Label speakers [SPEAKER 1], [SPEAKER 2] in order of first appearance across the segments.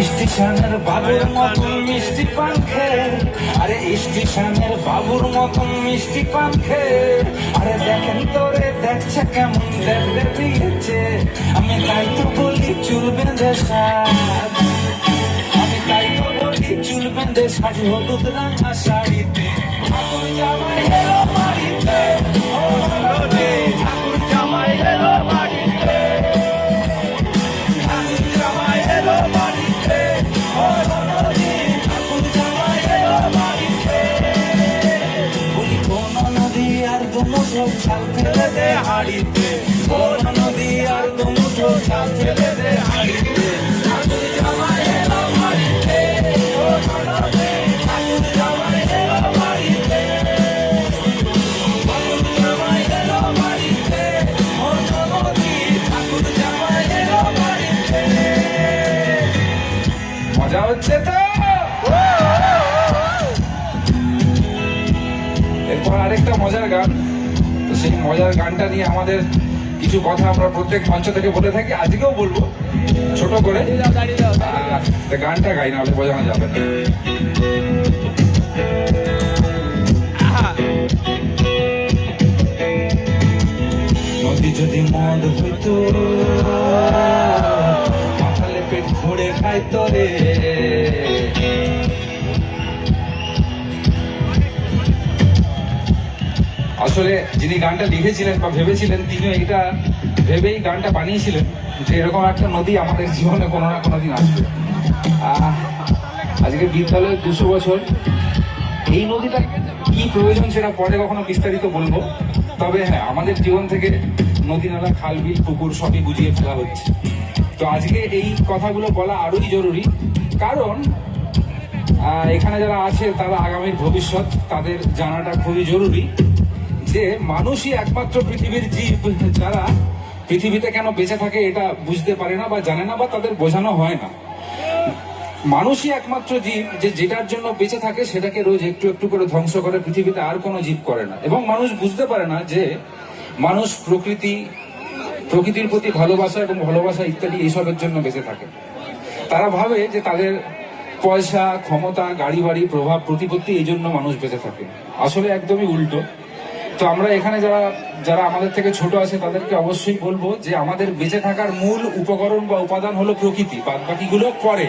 [SPEAKER 1] স্টেশনের বাবুর মতন মিষ্টি পান খেয়ে, আরে স্টেশনের বাবুর মতন মিষ্টি পান খেয়ে, আরে দেখেন তোরে দেখছে কেমন দেখতে দিয়েছে। আমি তাই তো বলি চুল বেঁধে সাজ, আমি তাই তো বলি চুল বেঁধে সাজ হলুদ রাঙা শাড়িতে। ঠাকুর জামাই এলো বাড়িতে, ও রে ঠাকুর জামাই এলো বাড়িতে, ঠাকুর জামাই এলো বাড়িতে, ও রে ঠাকুর জামাই এলো বাড়িতে। বলি কোন নদী আর দুমুঠো ছাল ফেলে দে হাড়িতে, কোন নদী আর দুমুঠো ছাল ফেলে দে হাড়িতে। ঠাকুর জামাই এলো বাড়িতে, ও রে ঠাকুর জামাই এলো বাড়িতে, ঠাকুর জামাই এলো বাড়িতে, ও রে ঠাকুর জামাই এলো বাড়িতে। মজা হচ্ছে তো? এরপর আরেকটা মজার গান, তো সেই মজার গানটা নিয়ে আমাদের কিছু কথা আমরা প্রত্যেক মঞ্চ থেকে বলে থাকি, আজকেও বলবো ছোট করে। গানটা গাই না হলে বোঝানো যাবে না। নদী যদি মদ হইতো, মাথালে পেট ভরে খাইতো রে। আসলে যিনি গানটা লিখেছিলেন বা ভেবেছিলেন, তিনি এটা ভেবেই গানটা বানিয়েছিলেন যে এরকম একটা নদী আমাদের জীবনে কোনো না কোনো দিন আসবে। আজকে বিদ্যালয়ের 200 বছর, এই নদীটা কি প্রয়োজন সেটা পরে কখনো বিস্তারিত বলবো। তবে হ্যাঁ, আমাদের জীবন থেকে নদী নালা খাল বিল পুকুর সবই বুঝিয়ে ফেলা হচ্ছে। তো আজকে এই কথাগুলো বলা আরোই জরুরি, কারণ এখানে যারা আছে তারা আগামীর ভবিষ্যৎ, তাদের জানাটা খুবই জরুরি যে মানুষই একমাত্র পৃথিবীর জীব যারা পৃথিবীতে কেন বেঁচে থাকে এটা বুঝতে পারে না বা জানে না, বা তাদের বোঝানো হয় না। মানুষই একমাত্র জীব যে যেটার জন্য বেঁচে থাকে সেটাকে রোজ একটু একটু করে ধ্বংস করে, পৃথিবীতে আর কোনো জীব করে না। এবং মানুষ বুঝতে পারে না যে মানুষ প্রকৃতির প্রতি ভালোবাসা এবং ভালোবাসা ইত্যাদি এইসবের জন্য বেঁচে থাকে। তারা ভাবে যে তাদের পয়সা, ক্ষমতা, গাড়ি বাড়ি, প্রভাব, প্রতিপত্তি, এই জন্য মানুষ বেঁচে থাকে। আসলে একদমই উল্টো। তো আমরা এখানে যারা আমাদের থেকে ছোট আছে তাদেরকে অবশ্যই বলবো যে আমাদের বেঁচে থাকার মূল উপকরণ বা উপাদান হলো প্রকৃতি, বাদ বাকিগুলো পরে।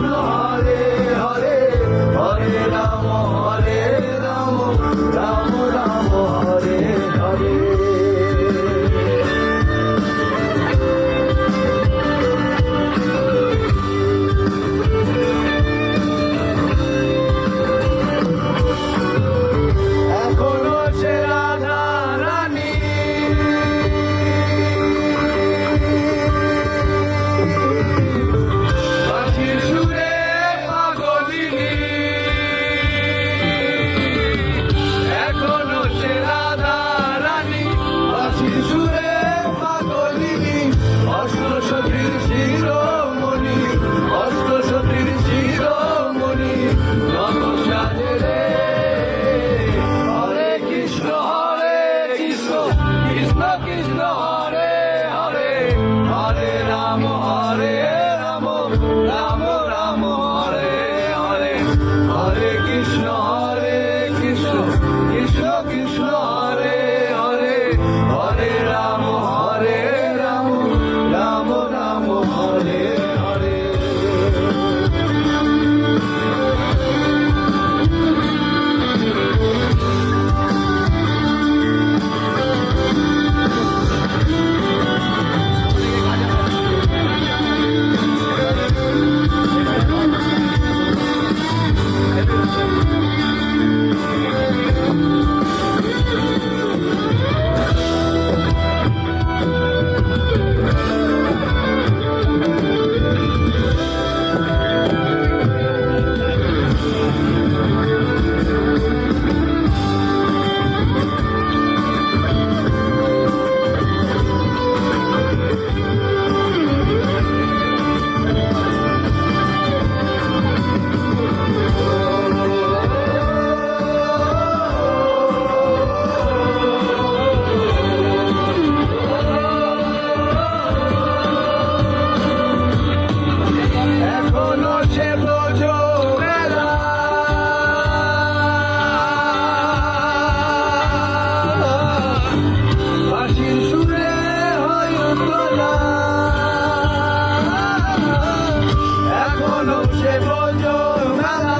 [SPEAKER 2] কৃষ্ণ হরে হরে হরে রাম রাম রাম হরে হরে এখনো সে রাধা রানী বাঁশির সুরে পাগলিনী এখনো সে রাধা রানী বাঁশির সুরে পাগলিনী অষ্টসখীর শিরোমণি অষ্টসখীর শিরোমণি নত সাজে রে হরে কৃষ্ণ কৃষ্ণ কৃষ্ণ হরে হরে হরে রাম রাম রাম হরে হরে হরে কৃষ্ণ কৃষ্ণ কৃষ্ণ হরে হরে হরে রাম রাম রাম হরে হরে এখনো সে বোঝো মেলা বাঁশির সুরে হয় তোলা এখনো সে বোঝো মেলা